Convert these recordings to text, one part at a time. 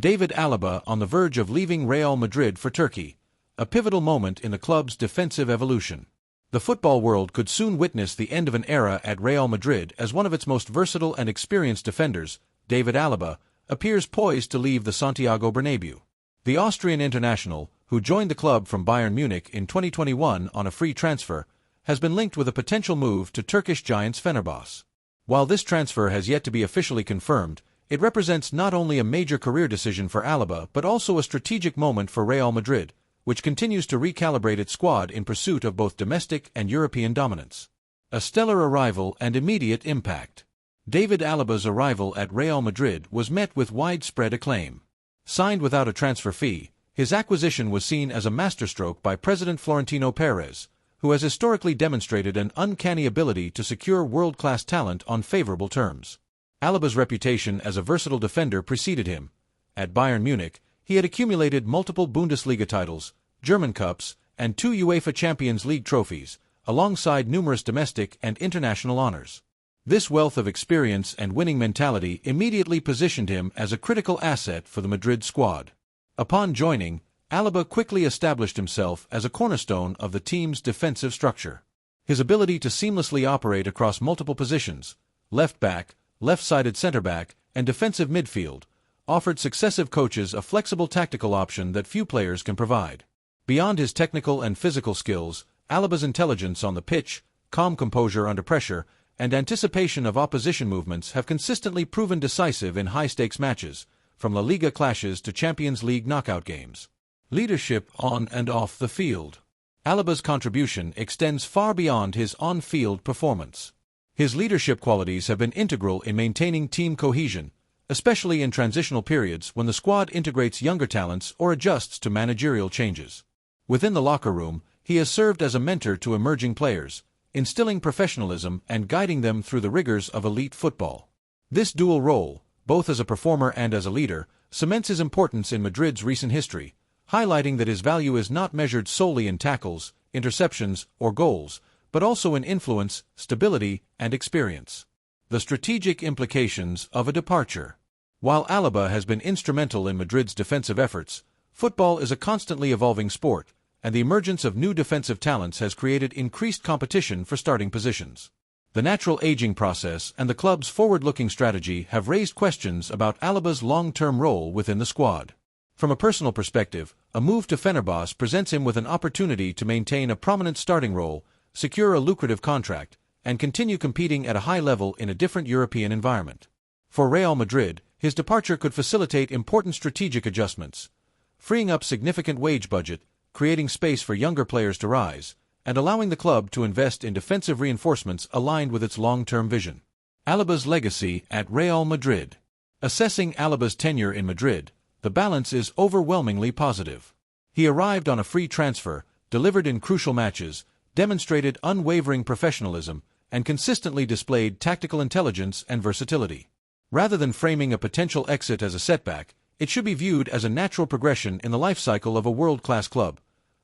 David Alaba on the verge of leaving Real Madrid for Turkey, a pivotal moment in the club's defensive evolution. The football world could soon witness the end of an era at Real Madrid as one of its most versatile and experienced defenders, David Alaba, appears poised to leave the Santiago Bernabéu. The Austrian international, who joined the club from Bayern Munich in 2021 on a free transfer, has been linked with a potential move to Turkish giants Fenerbahçe. While this transfer has yet to be officially confirmed, it represents not only a major career decision for Alaba but also a strategic moment for Real Madrid, which continues to recalibrate its squad in pursuit of both domestic and European dominance. A stellar arrival and immediate impact. David Alaba's arrival at Real Madrid was met with widespread acclaim. Signed without a transfer fee, his acquisition was seen as a masterstroke by President Florentino Perez, who has historically demonstrated an uncanny ability to secure world-class talent on favorable terms. Alaba's reputation as a versatile defender preceded him. At Bayern Munich, he had accumulated multiple Bundesliga titles, German Cups, and 2 UEFA Champions League trophies, alongside numerous domestic and international honors. This wealth of experience and winning mentality immediately positioned him as a critical asset for the Madrid squad. Upon joining, Alaba quickly established himself as a cornerstone of the team's defensive structure. His ability to seamlessly operate across multiple positions, left back, left-sided center-back, and defensive midfield, offered successive coaches a flexible tactical option that few players can provide. Beyond his technical and physical skills, Alaba's intelligence on the pitch, calm composure under pressure, and anticipation of opposition movements have consistently proven decisive in high-stakes matches, from La Liga clashes to Champions League knockout games. Leadership on and off the field. Alaba's contribution extends far beyond his on-field performance. His leadership qualities have been integral in maintaining team cohesion, especially in transitional periods when the squad integrates younger talents or adjusts to managerial changes. Within the locker room, he has served as a mentor to emerging players, instilling professionalism and guiding them through the rigors of elite football. This dual role, both as a performer and as a leader, cements his importance in Madrid's recent history, highlighting that his value is not measured solely in tackles, interceptions, or goals, but also in influence, stability, and experience. The strategic implications of a departure. While Alaba has been instrumental in Madrid's defensive efforts, football is a constantly evolving sport, and the emergence of new defensive talents has created increased competition for starting positions. The natural aging process and the club's forward-looking strategy have raised questions about Alaba's long-term role within the squad. From a personal perspective, a move to Fenerbahçe presents him with an opportunity to maintain a prominent starting role, secure a lucrative contract, and continue competing at a high level in a different European environment. For Real Madrid, his departure could facilitate important strategic adjustments, freeing up significant wage budget, creating space for younger players to rise, and allowing the club to invest in defensive reinforcements aligned with its long-term vision. Alaba's legacy at Real Madrid. Assessing Alaba's tenure in Madrid, the balance is overwhelmingly positive. He arrived on a free transfer, delivered in crucial matches, demonstrated unwavering professionalism, and consistently displayed tactical intelligence and versatility. Rather than framing a potential exit as a setback, it should be viewed as a natural progression in the life cycle of a world-class club,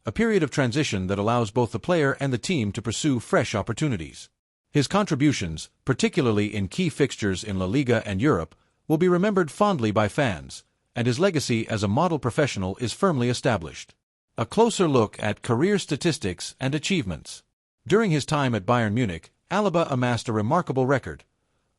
a period of transition that allows both the player and the team to pursue fresh opportunities. His contributions, particularly in key fixtures in La Liga and Europe, will be remembered fondly by fans, and his legacy as a model professional is firmly established. A closer look at career statistics and achievements. During his time at Bayern Munich, Alaba amassed a remarkable record.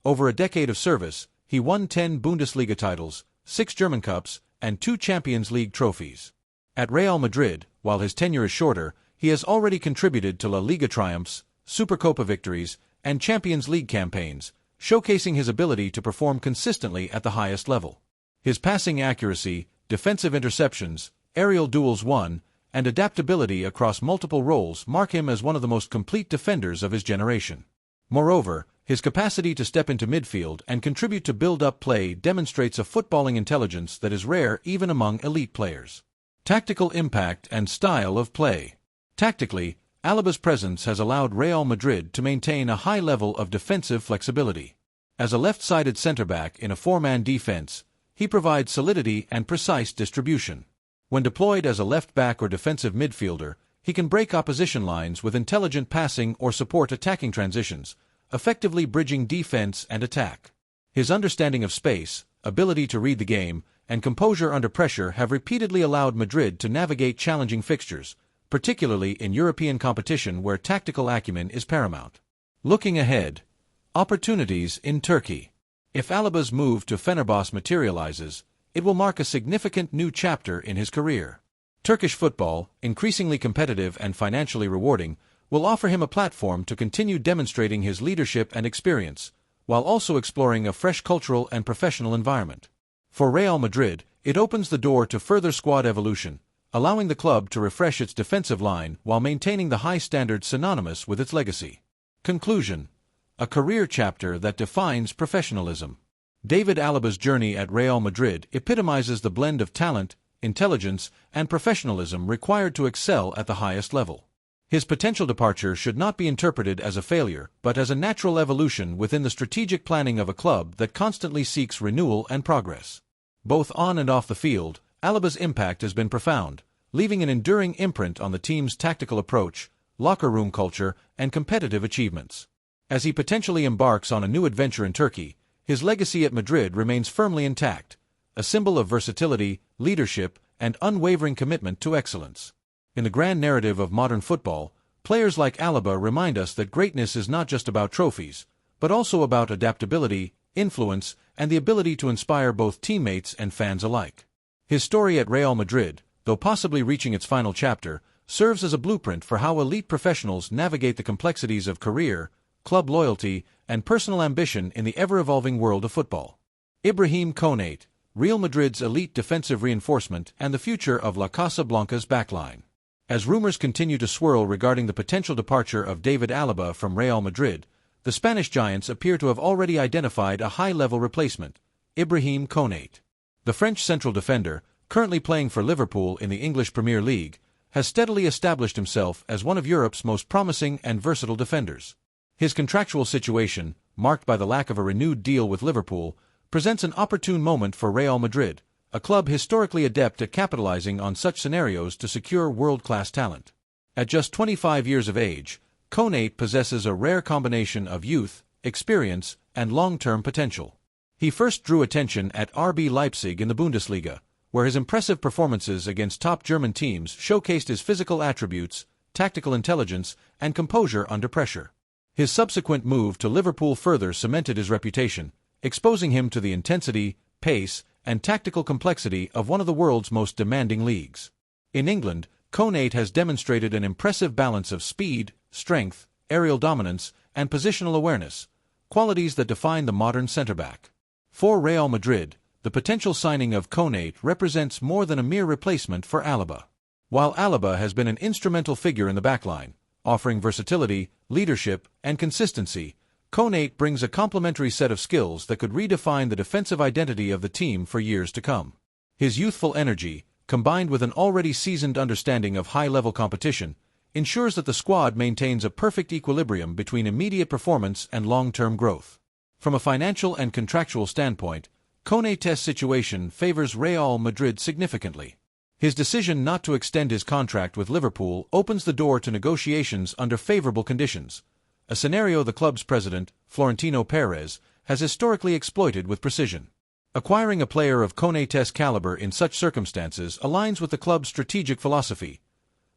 Over a decade of service, he won 10 Bundesliga titles, 6 German Cups, and 2 Champions League trophies. At Real Madrid, while his tenure is shorter, he has already contributed to La Liga triumphs, Supercopa victories, and Champions League campaigns, showcasing his ability to perform consistently at the highest level. His passing accuracy, defensive interceptions, aerial duels won, and adaptability across multiple roles mark him as one of the most complete defenders of his generation. Moreover, his capacity to step into midfield and contribute to build-up play demonstrates a footballing intelligence that is rare even among elite players. Tactical impact and style of play. Tactically, Alaba's presence has allowed Real Madrid to maintain a high level of defensive flexibility. As a left-sided center-back in a four-man defense, he provides solidity and precise distribution. When deployed as a left-back or defensive midfielder, he can break opposition lines with intelligent passing or support attacking transitions, effectively bridging defense and attack. His understanding of space, ability to read the game, and composure under pressure have repeatedly allowed Madrid to navigate challenging fixtures, particularly in European competition where tactical acumen is paramount. Looking ahead, opportunities in Turkey. If Alaba''s move to Fenerbahçe materializes, it will mark a significant new chapter in his career. Turkish football, increasingly competitive and financially rewarding, will offer him a platform to continue demonstrating his leadership and experience, while also exploring a fresh cultural and professional environment. For Real Madrid, it opens the door to further squad evolution, allowing the club to refresh its defensive line while maintaining the high standards synonymous with its legacy. Conclusion: a career chapter that defines professionalism. David Alaba's journey at Real Madrid epitomizes the blend of talent, intelligence, and professionalism required to excel at the highest level. His potential departure should not be interpreted as a failure, but as a natural evolution within the strategic planning of a club that constantly seeks renewal and progress. Both on and off the field, Alaba's impact has been profound, leaving an enduring imprint on the team's tactical approach, locker room culture, and competitive achievements. As he potentially embarks on a new adventure in Turkey, his legacy at Madrid remains firmly intact, a symbol of versatility, leadership, and unwavering commitment to excellence. In the grand narrative of modern football, players like Alaba remind us that greatness is not just about trophies, but also about adaptability, influence, and the ability to inspire both teammates and fans alike. His story at Real Madrid, though possibly reaching its final chapter, serves as a blueprint for how elite professionals navigate the complexities of career, club loyalty, and personal ambition in the ever-evolving world of football. Ibrahim Konate, Real Madrid's elite defensive reinforcement and the future of La Casa Blanca's backline. As rumors continue to swirl regarding the potential departure of David Alaba from Real Madrid, the Spanish giants appear to have already identified a high-level replacement, Ibrahim Konate. The French central defender, currently playing for Liverpool in the English Premier League, has steadily established himself as one of Europe's most promising and versatile defenders. His contractual situation, marked by the lack of a renewed deal with Liverpool, presents an opportune moment for Real Madrid, a club historically adept at capitalizing on such scenarios to secure world-class talent. At just 25 years of age, Konate possesses a rare combination of youth, experience, and long-term potential. He first drew attention at RB Leipzig in the Bundesliga, where his impressive performances against top German teams showcased his physical attributes, tactical intelligence, and composure under pressure. His subsequent move to Liverpool further cemented his reputation, exposing him to the intensity, pace, and tactical complexity of one of the world's most demanding leagues. In England, Konate has demonstrated an impressive balance of speed, strength, aerial dominance, and positional awareness, qualities that define the modern centre-back. For Real Madrid, the potential signing of Konate represents more than a mere replacement for Alaba. While Alaba has been an instrumental figure in the backline, offering versatility, leadership, and consistency, Konate brings a complementary set of skills that could redefine the defensive identity of the team for years to come. His youthful energy, combined with an already seasoned understanding of high-level competition, ensures that the squad maintains a perfect equilibrium between immediate performance and long-term growth. From a financial and contractual standpoint, Konate's situation favors Real Madrid significantly. His decision not to extend his contract with Liverpool opens the door to negotiations under favorable conditions, a scenario the club's president, Florentino Perez, has historically exploited with precision. Acquiring a player of Konate's caliber in such circumstances aligns with the club's strategic philosophy,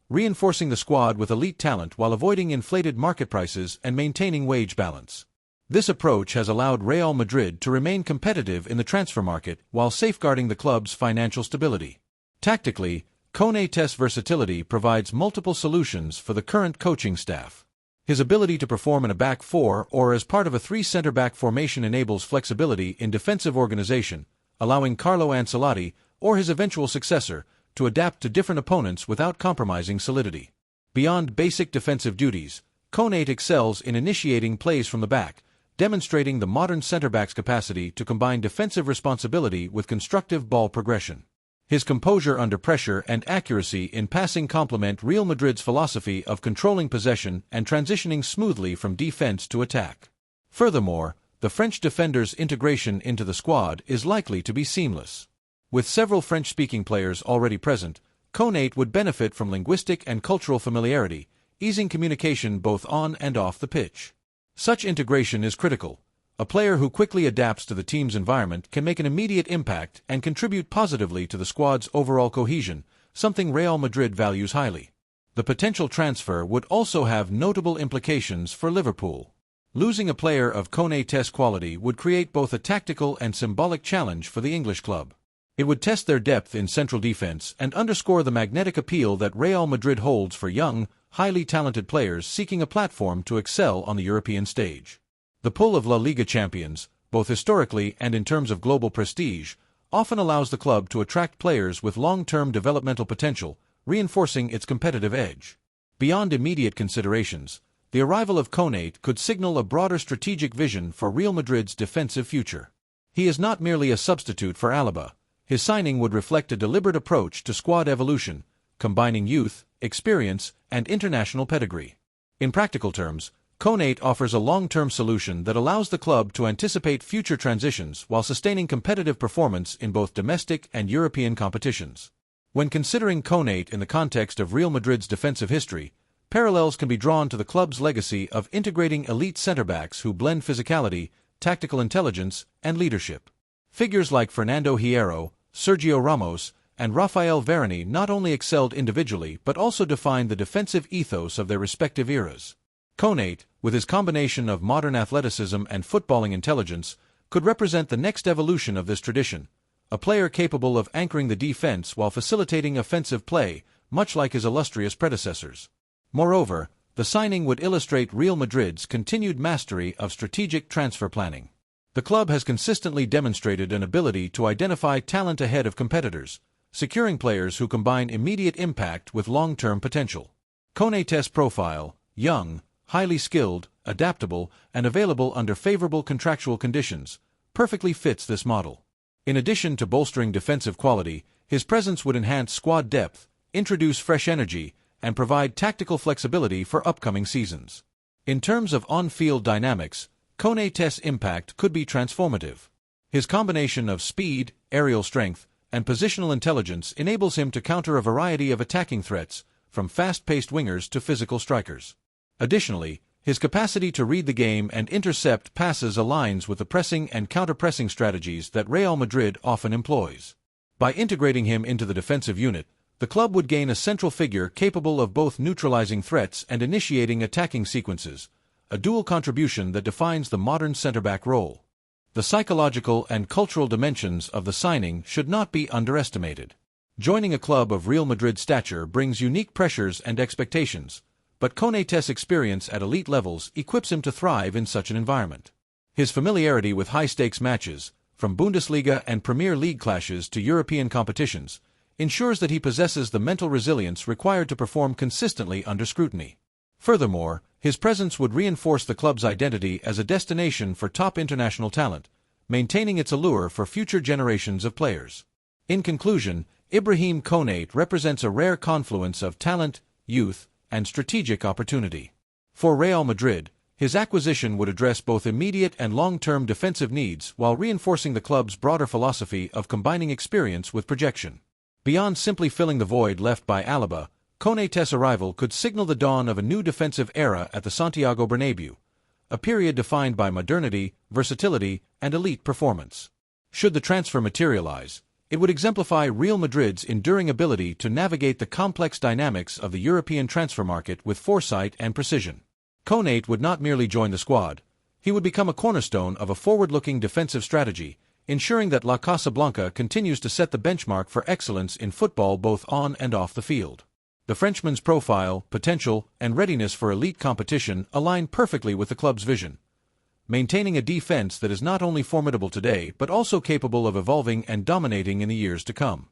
reinforcing the squad with elite talent while avoiding inflated market prices and maintaining wage balance. This approach has allowed Real Madrid to remain competitive in the transfer market while safeguarding the club's financial stability. Tactically, Konate's versatility provides multiple solutions for the current coaching staff. His ability to perform in a back four or as part of a three center-back formation enables flexibility in defensive organization, allowing Carlo Ancelotti, or his eventual successor, to adapt to different opponents without compromising solidity. Beyond basic defensive duties, Konate excels in initiating plays from the back, demonstrating the modern center-back's capacity to combine defensive responsibility with constructive ball progression. His composure under pressure and accuracy in passing complement Real Madrid's philosophy of controlling possession and transitioning smoothly from defense to attack. Furthermore, the French defender's integration into the squad is likely to be seamless. With several French-speaking players already present, Konate would benefit from linguistic and cultural familiarity, easing communication both on and off the pitch. Such integration is critical, A player who quickly adapts to the team's environment can make an immediate impact and contribute positively to the squad's overall cohesion, something Real Madrid values highly. The potential transfer would also have notable implications for Liverpool. Losing a player of Konaté's quality would create both a tactical and symbolic challenge for the English club. It would test their depth in central defense and underscore the magnetic appeal that Real Madrid holds for young, highly talented players seeking a platform to excel on the European stage. The pull of La Liga champions, both historically and in terms of global prestige, often allows the club to attract players with long-term developmental potential, reinforcing its competitive edge. Beyond immediate considerations, the arrival of Konaté could signal a broader strategic vision for Real Madrid's defensive future. He is not merely a substitute for Alaba. His signing would reflect a deliberate approach to squad evolution, combining youth, experience, and international pedigree. In practical terms, Konaté offers a long-term solution that allows the club to anticipate future transitions while sustaining competitive performance in both domestic and European competitions. When considering Konaté in the context of Real Madrid's defensive history, parallels can be drawn to the club's legacy of integrating elite centre-backs who blend physicality, tactical intelligence, and leadership. Figures like Fernando Hierro, Sergio Ramos, and Rafael Varane not only excelled individually but also defined the defensive ethos of their respective eras. Konaté, with his combination of modern athleticism and footballing intelligence, could represent the next evolution of this tradition, a player capable of anchoring the defense while facilitating offensive play, much like his illustrious predecessors. Moreover, the signing would illustrate Real Madrid's continued mastery of strategic transfer planning. The club has consistently demonstrated an ability to identify talent ahead of competitors, securing players who combine immediate impact with long-term potential. Konaté's profile, young, highly skilled, adaptable, and available under favorable contractual conditions, perfectly fits this model. In addition to bolstering defensive quality, his presence would enhance squad depth, introduce fresh energy, and provide tactical flexibility for upcoming seasons. In terms of on-field dynamics, Konaté's impact could be transformative. His combination of speed, aerial strength, and positional intelligence enables him to counter a variety of attacking threats, from fast-paced wingers to physical strikers. Additionally, his capacity to read the game and intercept passes aligns with the pressing and counter-pressing strategies that Real Madrid often employs. By integrating him into the defensive unit, the club would gain a central figure capable of both neutralizing threats and initiating attacking sequences, a dual contribution that defines the modern centre-back role. The psychological and cultural dimensions of the signing should not be underestimated. Joining a club of Real Madrid stature brings unique pressures and expectations, but Konaté's experience at elite levels equips him to thrive in such an environment. His familiarity with high-stakes matches, from Bundesliga and Premier League clashes to European competitions, ensures that he possesses the mental resilience required to perform consistently under scrutiny. Furthermore, his presence would reinforce the club's identity as a destination for top international talent, maintaining its allure for future generations of players. In conclusion, Ibrahim Konaté represents a rare confluence of talent, youth, and strategic opportunity. For Real Madrid, his acquisition would address both immediate and long-term defensive needs while reinforcing the club's broader philosophy of combining experience with projection. Beyond simply filling the void left by Alaba, Konaté's arrival could signal the dawn of a new defensive era at the Santiago Bernabéu, a period defined by modernity, versatility, and elite performance. Should the transfer materialize, it would exemplify Real Madrid's enduring ability to navigate the complex dynamics of the European transfer market with foresight and precision. Konaté would not merely join the squad, he would become a cornerstone of a forward-looking defensive strategy, ensuring that La Casablanca continues to set the benchmark for excellence in football both on and off the field. The Frenchman's profile, potential, and readiness for elite competition align perfectly with the club's vision, maintaining a defense that is not only formidable today but also capable of evolving and dominating in the years to come.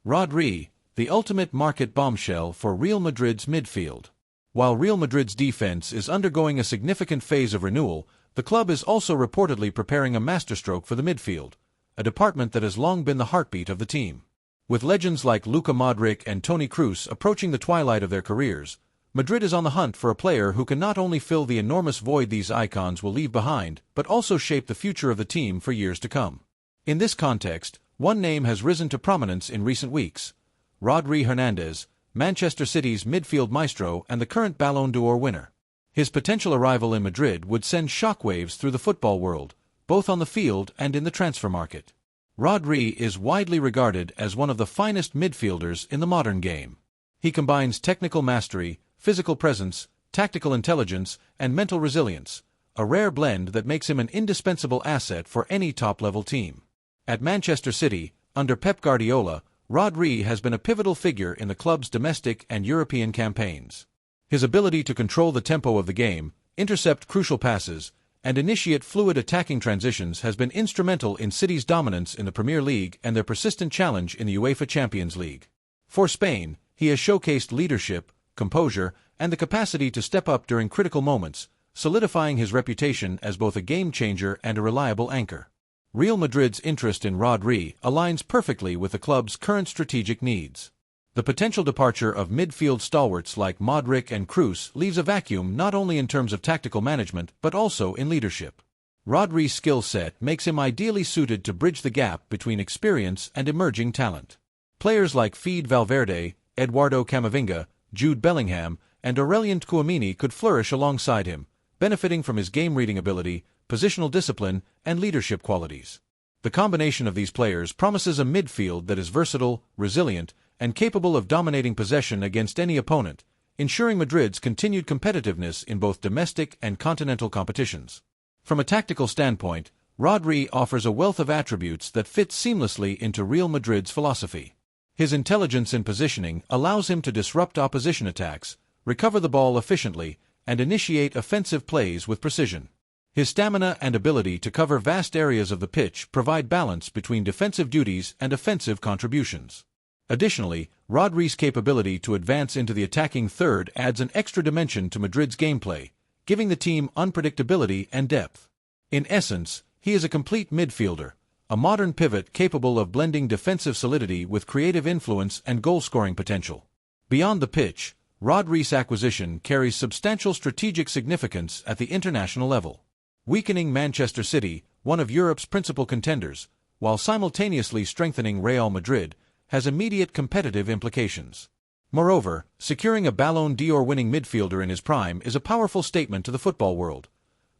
Rodri, the ultimate market bombshell for Real Madrid's midfield. While Real Madrid's defense is undergoing a significant phase of renewal, the club is also reportedly preparing a masterstroke for the midfield, a department that has long been the heartbeat of the team. With legends like Luka Modric and Toni Kroos approaching the twilight of their careers, Madrid is on the hunt for a player who can not only fill the enormous void these icons will leave behind, but also shape the future of the team for years to come. In this context, one name has risen to prominence in recent weeks: Rodri Hernandez, Manchester City's midfield maestro and the current Ballon d'Or winner. His potential arrival in Madrid would send shockwaves through the football world, both on the field and in the transfer market. Rodri is widely regarded as one of the finest midfielders in the modern game. He combines technical mastery, physical presence, tactical intelligence, and mental resilience, a rare blend that makes him an indispensable asset for any top-level team. At Manchester City, under Pep Guardiola, Rodri has been a pivotal figure in the club's domestic and European campaigns. His ability to control the tempo of the game, intercept crucial passes, and initiate fluid attacking transitions has been instrumental in City's dominance in the Premier League and their persistent challenge in the UEFA Champions League. For Spain, he has showcased leadership, composure, and the capacity to step up during critical moments, solidifying his reputation as both a game-changer and a reliable anchor. Real Madrid's interest in Rodri aligns perfectly with the club's current strategic needs. The potential departure of midfield stalwarts like Modric and Kroos leaves a vacuum not only in terms of tactical management but also in leadership. Rodri's skill set makes him ideally suited to bridge the gap between experience and emerging talent. Players like Fede Valverde, Eduardo Camavinga, Jude Bellingham, and Aurelien Tchouaméni could flourish alongside him, benefiting from his game-reading ability, positional discipline, and leadership qualities. The combination of these players promises a midfield that is versatile, resilient, and capable of dominating possession against any opponent, ensuring Madrid's continued competitiveness in both domestic and continental competitions. From a tactical standpoint, Rodri offers a wealth of attributes that fit seamlessly into Real Madrid's philosophy. His intelligence in positioning allows him to disrupt opposition attacks, recover the ball efficiently, and initiate offensive plays with precision. His stamina and ability to cover vast areas of the pitch provide balance between defensive duties and offensive contributions. Additionally, Rodri's capability to advance into the attacking third adds an extra dimension to Madrid's gameplay, giving the team unpredictability and depth. In essence, he is a complete midfielder, a modern pivot capable of blending defensive solidity with creative influence and goal-scoring potential. Beyond the pitch, Rodri's acquisition carries substantial strategic significance at the international level. Weakening Manchester City, one of Europe's principal contenders, while simultaneously strengthening Real Madrid, has immediate competitive implications. Moreover, securing a Ballon d'Or winning midfielder in his prime is a powerful statement to the football world.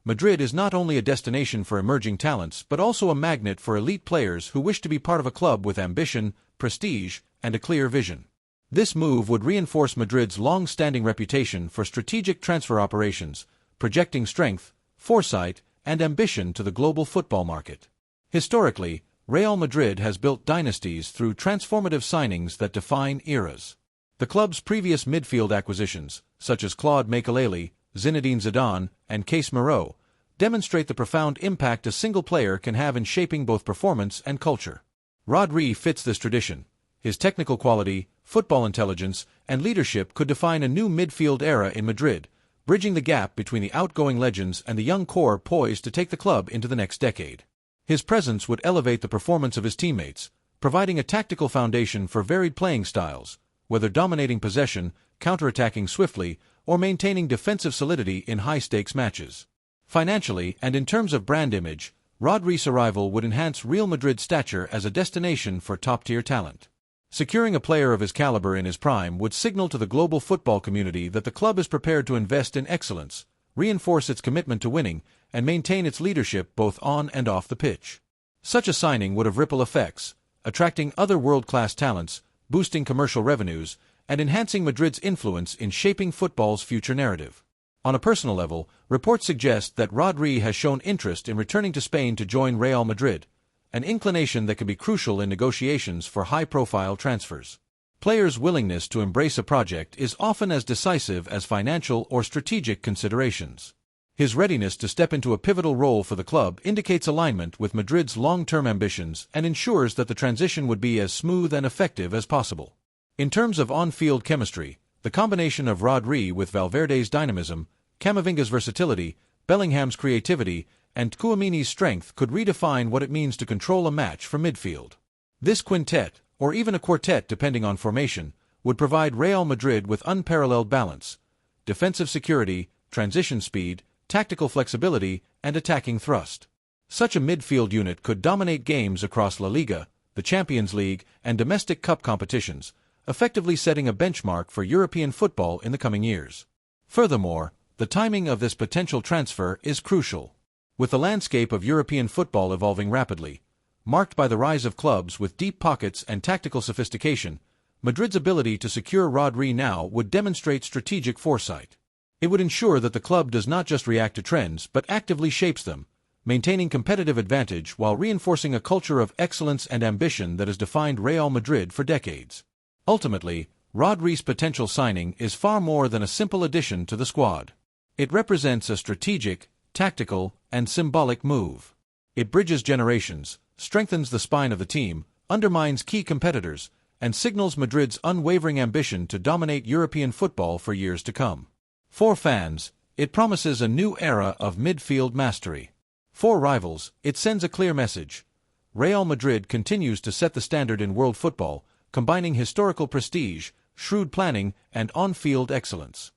Madrid is not only a destination for emerging talents but also a magnet for elite players who wish to be part of a club with ambition, prestige, and a clear vision. This move would reinforce Madrid's long-standing reputation for strategic transfer operations, projecting strength, foresight, and ambition to the global football market. Historically, Real Madrid has built dynasties through transformative signings that define eras. The club's previous midfield acquisitions, such as Claude Makelele, Zinedine Zidane, and Casemiro, demonstrate the profound impact a single player can have in shaping both performance and culture. Rodri fits this tradition. His technical quality, football intelligence, and leadership could define a new midfield era in Madrid, bridging the gap between the outgoing legends and the young core poised to take the club into the next decade. His presence would elevate the performance of his teammates, providing a tactical foundation for varied playing styles, whether dominating possession, counterattacking swiftly, or maintaining defensive solidity in high-stakes matches. Financially and in terms of brand image, Rodri's arrival would enhance Real Madrid's stature as a destination for top-tier talent. Securing a player of his caliber in his prime would signal to the global football community that the club is prepared to invest in excellence, reinforce its commitment to winning, and maintain its leadership both on and off the pitch. Such a signing would have ripple effects, attracting other world-class talents, boosting commercial revenues, and enhancing Madrid's influence in shaping football's future narrative. On a personal level, reports suggest that Rodri has shown interest in returning to Spain to join Real Madrid, an inclination that can be crucial in negotiations for high-profile transfers. Players' willingness to embrace a project is often as decisive as financial or strategic considerations. His readiness to step into a pivotal role for the club indicates alignment with Madrid's long-term ambitions and ensures that the transition would be as smooth and effective as possible. In terms of on-field chemistry, the combination of Rodri with Valverde's dynamism, Camavinga's versatility, Bellingham's creativity, and Tchouaméni's strength could redefine what it means to control a match from midfield. This quintet, or even a quartet depending on formation, would provide Real Madrid with unparalleled balance, defensive security, transition speed, tactical flexibility, and attacking thrust. Such a midfield unit could dominate games across La Liga, the Champions League, and domestic cup competitions, effectively setting a benchmark for European football in the coming years. Furthermore, the timing of this potential transfer is crucial. With the landscape of European football evolving rapidly, marked by the rise of clubs with deep pockets and tactical sophistication, Madrid's ability to secure Rodri now would demonstrate strategic foresight. It would ensure that the club does not just react to trends but actively shapes them, maintaining competitive advantage while reinforcing a culture of excellence and ambition that has defined Real Madrid for decades. Ultimately, Rodri's potential signing is far more than a simple addition to the squad. It represents a strategic, tactical, and symbolic move. It bridges generations, strengthens the spine of the team, undermines key competitors, and signals Madrid's unwavering ambition to dominate European football for years to come. For fans, it promises a new era of midfield mastery. For rivals, it sends a clear message. Real Madrid continues to set the standard in world football, combining historical prestige, shrewd planning, and on-field excellence.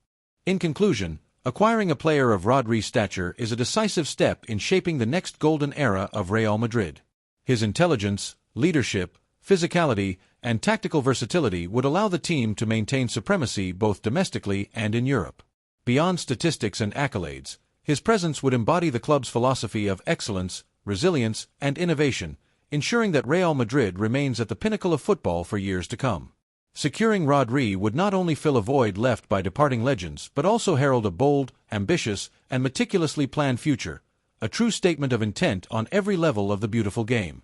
In conclusion, acquiring a player of Rodri's stature is a decisive step in shaping the next golden era of Real Madrid. His intelligence, leadership, physicality, and tactical versatility would allow the team to maintain supremacy both domestically and in Europe. Beyond statistics and accolades, his presence would embody the club's philosophy of excellence, resilience, and innovation, ensuring that Real Madrid remains at the pinnacle of football for years to come. Securing Rodri would not only fill a void left by departing legends but also herald a bold, ambitious, and meticulously planned future, a true statement of intent on every level of the beautiful game.